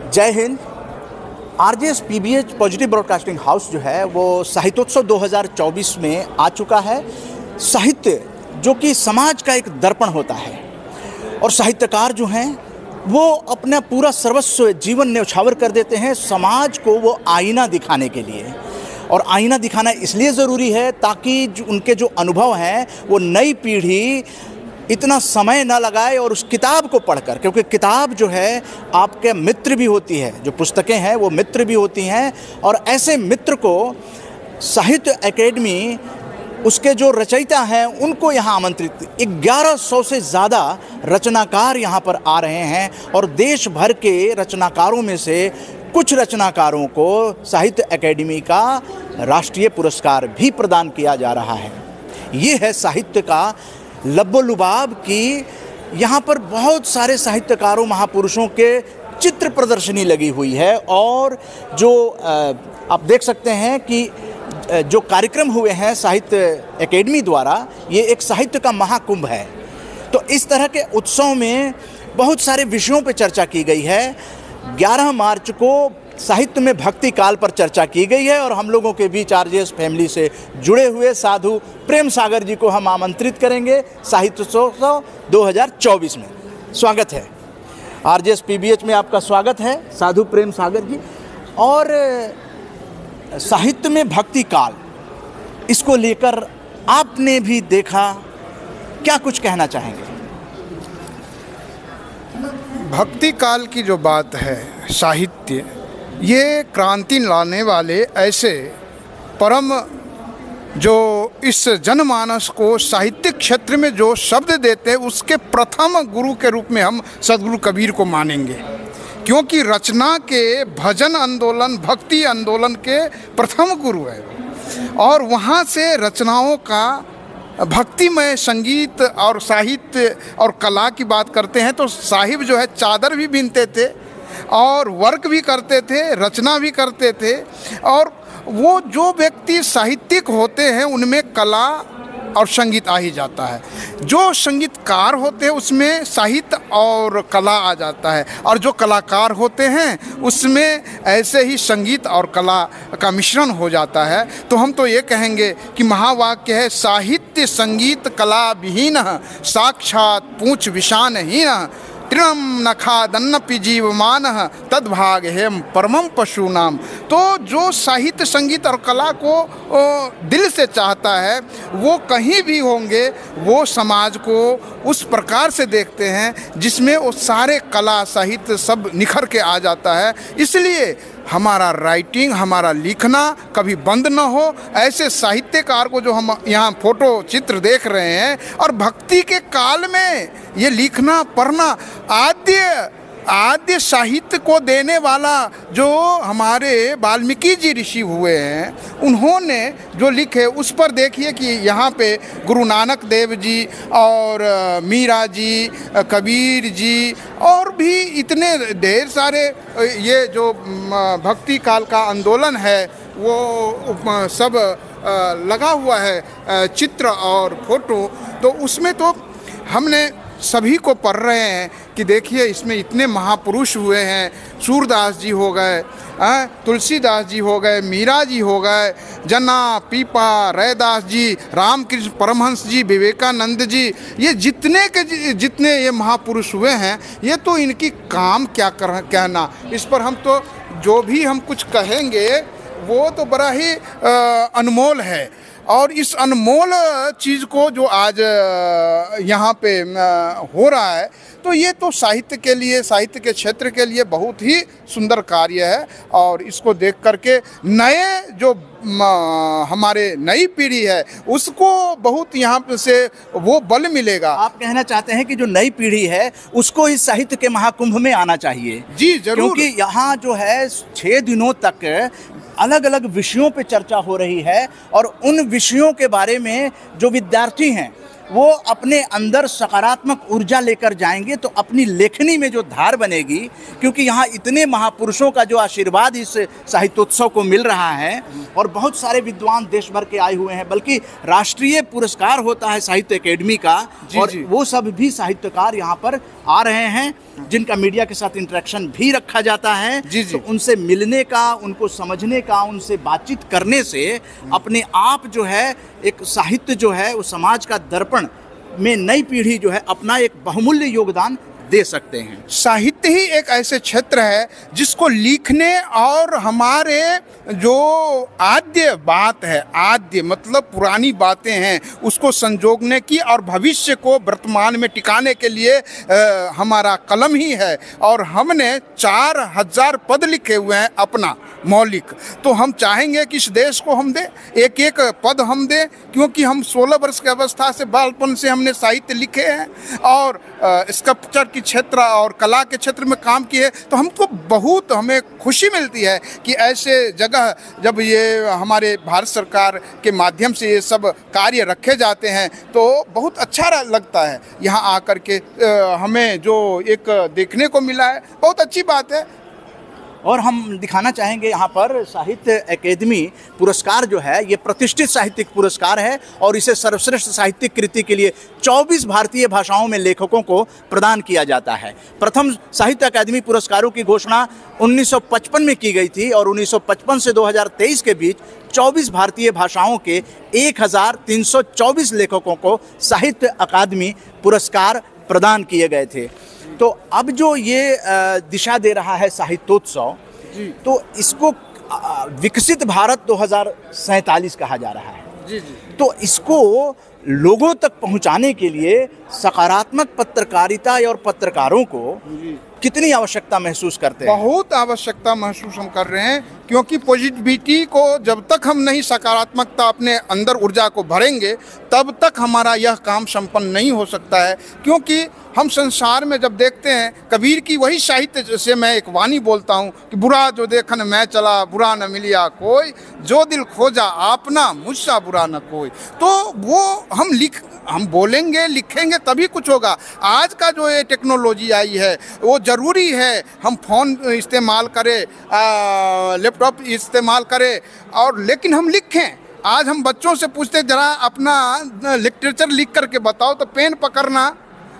जय Hind. RJS PBH positive broadcasting house जो है वो साहित्योत्सव 2024 में आ चुका है। साहित्य जो कि समाज का एक दर्पण होता है और साहित्यकार जो हैं वो अपना पूरा सर्वस्व जीवन न्यौछावर कर देते हैं समाज को वो आईना दिखाने के लिए। और आईना दिखाना इसलिए ज़रूरी है ताकि उनके जो अनुभव हैं वो नई पीढ़ी इतना समय न लगाए और उस किताब को पढ़कर, क्योंकि किताब जो है आपके मित्र भी होती है, जो पुस्तकें हैं वो मित्र भी होती हैं। और ऐसे मित्र को साहित्य एकेडमी उसके जो रचयिता हैं उनको यहाँ आमंत्रित 1100 से ज़्यादा रचनाकार यहाँ पर आ रहे हैं और देश भर के रचनाकारों में से कुछ रचनाकारों को साहित्य एकेडमी का राष्ट्रीय पुरस्कार भी प्रदान किया जा रहा है। ये है साहित्य का लब्बो-लुबाब की यहाँ पर बहुत सारे साहित्यकारों महापुरुषों के चित्र प्रदर्शनी लगी हुई है। और जो आप देख सकते हैं कि जो कार्यक्रम हुए हैं साहित्य एकेडमी द्वारा, ये एक साहित्य का महाकुंभ है। तो इस तरह के उत्सव में बहुत सारे विषयों पर चर्चा की गई है। 11 मार्च को साहित्य में भक्ति काल पर चर्चा की गई है और हम लोगों के बीच आरजेएस फैमिली से जुड़े हुए साधु प्रेम सागर जी को हम आमंत्रित करेंगे साहित्योत्सव 2024 में। स्वागत है आरजेएस पीबीएच में, आपका स्वागत है साधु प्रेम सागर जी। और साहित्य में भक्ति काल, इसको लेकर आपने भी देखा, क्या कुछ कहना चाहेंगे? भक्ति काल की जो बात है, साहित्य ये क्रांति लाने वाले ऐसे परम जो इस जनमानस को साहित्यिक क्षेत्र में जो शब्द देते हैं, उसके प्रथम गुरु के रूप में हम सदगुरु कबीर को मानेंगे, क्योंकि रचना के भजन आंदोलन, भक्ति आंदोलन के प्रथम गुरु है। और वहाँ से रचनाओं का भक्तिमय संगीत और साहित्य और कला की बात करते हैं तो साहिब जो है चादर भी बीनते थे और वर्क भी करते थे, रचना भी करते थे। और वो जो व्यक्ति साहित्यिक होते हैं उनमें कला और संगीत आ ही जाता है। जो संगीतकार होते हैं उसमें साहित्य और कला आ जाता है, और जो कलाकार होते हैं उसमें ऐसे ही संगीत और कला का मिश्रण हो जाता है। तो हम तो ये कहेंगे कि महावाक्य है, साहित्य संगीत कला विहीन साक्षात पूछ विषानहीन तृणम नखादन्नपि जीवमान तद्भाग हेम परमम पशुनाम। तो जो साहित्य संगीत और कला को दिल से चाहता है वो कहीं भी होंगे, वो समाज को उस प्रकार से देखते हैं जिसमें वो सारे कला साहित्य सब निखर के आ जाता है। इसलिए हमारा राइटिंग, हमारा लिखना कभी बंद न हो। ऐसे साहित्यकार को जो हम यहाँ फोटो चित्र देख रहे हैं, और भक्ति के काल में ये लिखना पढ़ना आद्य साहित्य को देने वाला जो हमारे वाल्मीकि जी ऋषि हुए हैं, उन्होंने जो लिखे उस पर देखिए कि यहाँ पे गुरु नानक देव जी और मीरा जी, कबीर जी और भी इतने ढेर सारे ये जो भक्ति काल का आंदोलन है वो सब लगा हुआ है चित्र और फोटो। तो उसमें तो हमने सभी को पढ़ रहे हैं कि देखिए इसमें इतने महापुरुष हुए हैं, सूरदास जी हो गए, तुलसीदास जी हो गए, मीरा जी हो गए, जना, पीपा, रैदास जी, रामकृष्ण परमहंस जी, विवेकानंद जी, ये जितने ये महापुरुष हुए हैं, ये तो इनकी काम क्या कहना। इस पर हम तो जो भी हम कुछ कहेंगे वो तो बड़ा ही अनमोल है। और इस अनमोल चीज़ को जो आज यहाँ पे हो रहा है, तो ये तो साहित्य के लिए, साहित्य के क्षेत्र के लिए बहुत ही सुंदर कार्य है। और इसको देख करके नए जो हमारे नई पीढ़ी है उसको बहुत यहाँ से वो बल मिलेगा। आप कहना चाहते हैं कि जो नई पीढ़ी है उसको इस साहित्य के महाकुंभ में आना चाहिए? जी जरूर, क्योंकि यहाँ जो है 6 दिनों तक अलग अलग विषयों पे चर्चा हो रही है और उन विषयों के बारे में जो विद्यार्थी हैं वो अपने अंदर सकारात्मक ऊर्जा लेकर जाएंगे तो अपनी लेखनी में जो धार बनेगी, क्योंकि यहाँ इतने महापुरुषों का जो आशीर्वाद इस साहित्योत्सव को मिल रहा है और बहुत सारे विद्वान देश भर के आए हुए हैं, बल्कि राष्ट्रीय पुरस्कार होता है साहित्य एकेडमी का और वो सब भी साहित्यकार यहाँ पर आ रहे हैं। जिनका मीडिया के साथ इंटरेक्शन भी रखा जाता है, जी जी। तो उनसे मिलने का, उनको समझने का, उनसे बातचीत करने से अपने आप जो है एक साहित्य जो है वो समाज का दर्पण में नई पीढ़ी जो है अपना एक बहुमूल्य योगदान दे सकते हैं। साहित्य ही एक ऐसे क्षेत्र है जिसको लिखने और हमारे जो आद्य बात है, आद्य मतलब पुरानी बातें हैं, उसको संजोगने की और भविष्य को वर्तमान में टिकाने के लिए हमारा कलम ही है। और हमने 4000 पद लिखे हुए हैं अपना मौलिक, तो हम चाहेंगे कि इस देश को हम दें, एक एक पद हम दें, क्योंकि हम 16 वर्ष की अवस्था से, बालपन से हमने साहित्य लिखे हैं और स्कल्पचर की क्षेत्र और कला के क्षेत्र में काम किए। तो हमको बहुत हमें खुशी मिलती है कि ऐसे जगह जब ये हमारे भारत सरकार के माध्यम से ये सब कार्य रखे जाते हैं तो बहुत अच्छा लगता है। यहाँ आकर के हमें जो एक देखने को मिला है, बहुत अच्छी बात है। और हम दिखाना चाहेंगे यहाँ पर साहित्य अकेदमी पुरस्कार जो है ये प्रतिष्ठित साहित्यिक पुरस्कार है और इसे सर्वश्रेष्ठ साहित्यिक कृति के लिए 24 भारतीय भाषाओं में लेखकों को प्रदान किया जाता है। प्रथम साहित्य अकादमी पुरस्कारों की घोषणा 1955 में की गई थी और 1955 से 2023 के बीच 24 भारतीय भाषाओं के 1324 लेखकों को साहित्य अकादमी पुरस्कार प्रदान किए गए थे। तो अब जो ये दिशा दे रहा है साहित्योत्सव, तो इसको विकसित भारत 2047 कहा जा रहा है। जी जी। तो इसको लोगों तक पहुंचाने के लिए सकारात्मक पत्रकारिता और पत्रकारों को कितनी आवश्यकता महसूस करते हैं? बहुत आवश्यकता महसूस हम कर रहे हैं, क्योंकि पॉजिटिविटी को जब तक हम नहीं, सकारात्मकता अपने अंदर ऊर्जा को भरेंगे, तब तक हमारा यह काम संपन्न नहीं हो सकता है। क्योंकि हम संसार में जब देखते हैं, कबीर की वही साहित्य से मैं एक वाणी बोलता हूँ कि बुरा जो देखन मैं चला, बुरा न मिलिया कोई, जो दिल खोजा आपना, मुझसा बुरा न कोई। तो वो हम बोलेंगे, लिखेंगे, तभी कुछ होगा। आज का जो ये टेक्नोलॉजी आई है वो ज़रूरी है हम फ़ोन इस्तेमाल करें, लैपटॉप इस्तेमाल करें, और लेकिन हम लिखें। आज हम बच्चों से पूछते जरा अपना लिटरेचर लिख करके बताओ, तो पेन पकड़ना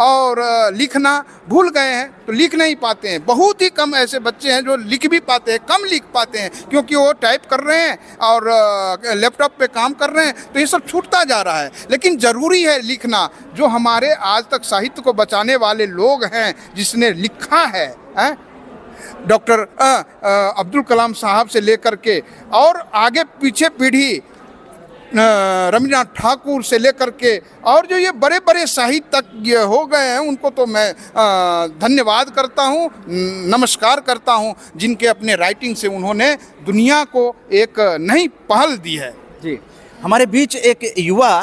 और लिखना भूल गए हैं, तो लिख नहीं पाते हैं। बहुत ही कम ऐसे बच्चे हैं जो लिख भी पाते हैं, कम लिख पाते हैं, क्योंकि वो टाइप कर रहे हैं और लैपटॉप पे काम कर रहे हैं, तो ये सब छूटता जा रहा है। लेकिन ज़रूरी है लिखना। जो हमारे आज तक साहित्य को बचाने वाले लोग हैं, जिसने लिखा है, डॉक्टर अब्दुल कलाम साहब से लेकर के और आगे पीछे पीढ़ी रवींद्रनाथ ठाकुर से लेकर के, और जो ये बड़े बड़े साहित्यज्ञ हो गए हैं, उनको तो मैं धन्यवाद करता हूँ, नमस्कार करता हूँ, जिनके अपने राइटिंग से उन्होंने दुनिया को एक नई पहल दी है। जी, हमारे बीच एक युवा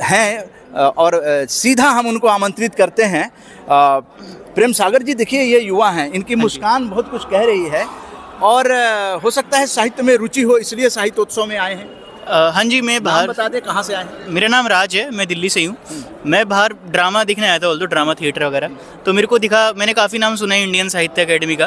हैं और सीधा हम उनको आमंत्रित करते हैं। प्रेम सागर जी, देखिए ये युवा हैं, इनकी मुस्कान बहुत कुछ कह रही है और हो सकता है साहित्य में रुचि हो, इसलिए साहित्योत्सव में आए हैं। हाँ जी, मैं बाहर, बता दें कहाँ से आए हैं? मेरा नाम राज है, मैं दिल्ली से हूँ। मैं बाहर ड्रामा देखने आया था, ऑल्दो ड्रामा थिएटर वगैरह, तो मेरे को दिखा, मैंने काफ़ी नाम सुना है इंडियन साहित्य अकेडमी का,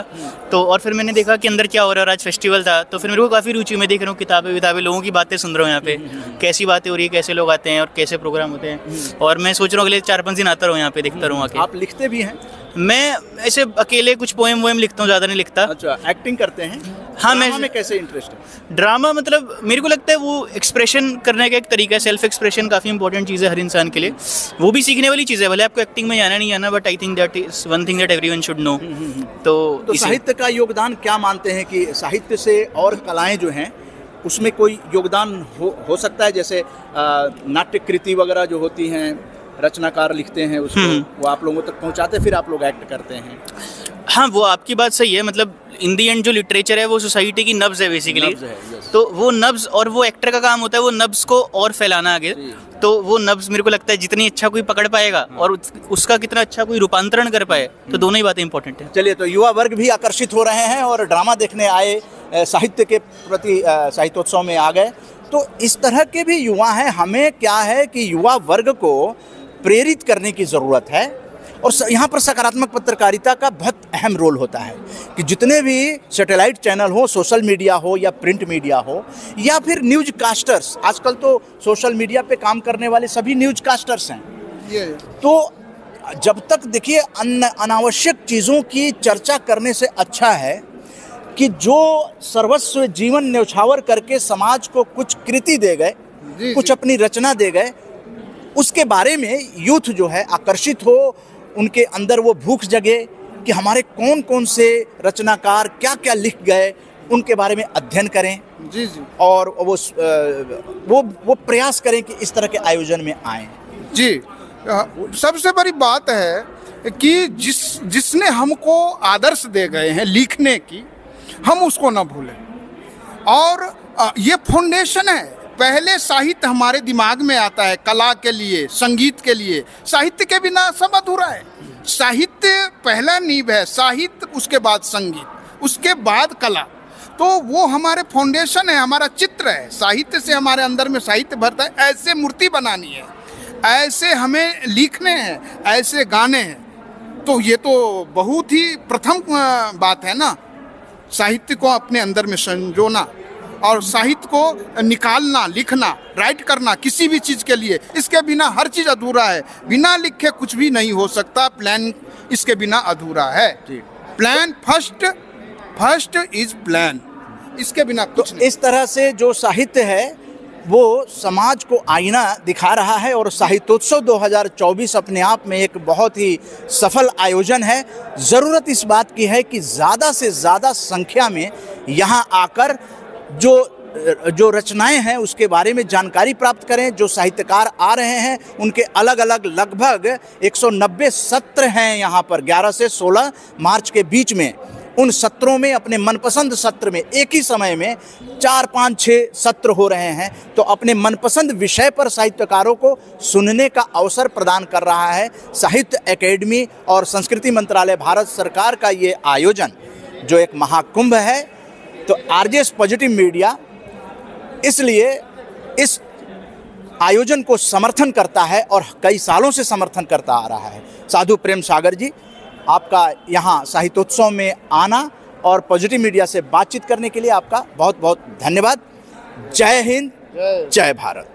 तो और फिर मैंने देखा कि अंदर क्या हो रहा है, और आज फेस्टिवल था, तो फिर मेरे को काफ़ी रुचि, मैं देख रहा हूँ किताबें, लोगों की बातें सुन रहा हूँ यहाँ पे, कैसी बातें हो रही है, कैसे लोग आते हैं और कैसे प्रोग्राम होते हैं, और मैं सोच रहा हूँ अगले 4-5 दिन आता रहूँ यहाँ पे, देखता रहूँ आके। आप लिखते भी हैं? मैं ऐसे अकेले कुछ पोएम वोएम लिखता हूँ, ज़्यादा नहीं लिखता। अच्छा, एक्टिंग करते हैं? हाँ, मैं कैसे इंटरेस्ट है? ड्रामा मतलब मेरे को लगता है वो एक्सप्रेशन करने का एक तरीका है, सेल्फ एक्सप्रेशन काफ़ी इंपॉर्टेंट चीज़ है हर इंसान के लिए, वो भी सीखने वाली चीज़ है, भले आपको एक्टिंग में जाना नहीं आना, but I think that is one thing that everyone should know. तो साहित्य का योगदान क्या मानते हैं कि साहित्य से और कलाएं जो हैं उसमें कोई योगदान हो सकता है? जैसे नाट्य कृति वगैरह जो होती हैं, रचनाकार लिखते हैं उसको, वो आप लोगों तक पहुंचाते, फिर आप लोग एक्ट करते हैं। हाँ, वो आपकी बात सही है, मतलब इन दी एंड जो लिटरेचर है वो सोसाइटी की नब्ज़ है बेसिकली, तो वो नब्ज़, और वो एक्टर का काम होता है वो नब्ज़ को और फैलाना आगे, तो वो नब्ज़ मेरे को लगता है जितनी अच्छा कोई पकड़ पाएगा और उसका कितना अच्छा कोई रूपांतरण कर पाए, तो दोनों ही बातें इंपॉर्टेंट है। चलिए, तो युवा वर्ग भी आकर्षित हो रहे हैं और ड्रामा देखने आए, साहित्य के प्रति साहित्योत्सव में आ गए, तो इस तरह के भी युवा हैं। हमें क्या है कि युवा वर्ग को प्रेरित करने की ज़रूरत है, और यहाँ पर सकारात्मक पत्रकारिता का बहुत अहम रोल होता है कि जितने भी सैटेलाइट चैनल हो, सोशल मीडिया हो या प्रिंट मीडिया हो, या फिर न्यूज़ कास्टर्स, आजकल तो सोशल मीडिया पे काम करने वाले सभी न्यूज़ कास्टर्स हैं, तो जब तक देखिए अनावश्यक चीज़ों की चर्चा करने से अच्छा है कि जो सर्वस्व जीवन न्यौछावर करके समाज को कुछ कृति दे गए, कुछ अपनी रचना दे गए, उसके बारे में यूथ जो है आकर्षित हो, उनके अंदर वो भूख जगे कि हमारे कौन कौन से रचनाकार क्या क्या लिख गए, उनके बारे में अध्ययन करें। जी जी। और वो प्रयास करें कि इस तरह के आयोजन में आएँ। जी, सबसे बड़ी बात है कि जिसने हमको आदर्श दे गए हैं लिखने की, हम उसको ना भूलें। और ये फाउंडेशन है। पहले साहित्य हमारे दिमाग में आता है कला के लिए, संगीत के लिए। साहित्य के बिना सब अधूरा है। साहित्य पहला नींव है, साहित्य उसके बाद संगीत, उसके बाद कला। तो वो हमारे फाउंडेशन है, हमारा चित्र है। साहित्य से हमारे अंदर में साहित्य भरता है। ऐसे मूर्ति बनानी है, ऐसे हमें लिखने हैं, ऐसे गाने हैं। तो ये तो बहुत ही प्रथम बात है ना, साहित्य को अपने अंदर में संजोना और साहित्य को निकालना, लिखना, राइट करना किसी भी चीज़ के लिए। इसके बिना हर चीज़ अधूरा है। बिना लिखे कुछ भी नहीं हो सकता। प्लान इसके बिना अधूरा है। प्लान फर्स्ट इज प्लान, इसके बिना कुछ नहीं। इस तरह से जो साहित्य है वो समाज को आईना दिखा रहा है और साहित्योत्सव 2024 अपने आप में एक बहुत ही सफल आयोजन है। ज़रूरत इस बात की है कि ज़्यादा से ज़्यादा संख्या में यहाँ आकर जो रचनाएं हैं उसके बारे में जानकारी प्राप्त करें। जो साहित्यकार आ रहे हैं उनके अलग अलग लगभग 190 सत्र हैं यहाँ पर 11 से 16 मार्च के बीच में। उन सत्रों में अपने मनपसंद सत्र में एक ही समय में 4, 5, 6 सत्र हो रहे हैं। तो अपने मनपसंद विषय पर साहित्यकारों को सुनने का अवसर प्रदान कर रहा है साहित्य एकेडमी और संस्कृति मंत्रालय भारत सरकार का ये आयोजन जो एक महाकुंभ है। तो आरजेएस पॉजिटिव मीडिया इसलिए इस आयोजन को समर्थन करता है और कई सालों से समर्थन करता आ रहा है। साधु प्रेम सागर जी, आपका यहाँ साहित्योत्सव में आना और पॉजिटिव मीडिया से बातचीत करने के लिए आपका बहुत बहुत धन्यवाद। जय हिंद, जय भारत।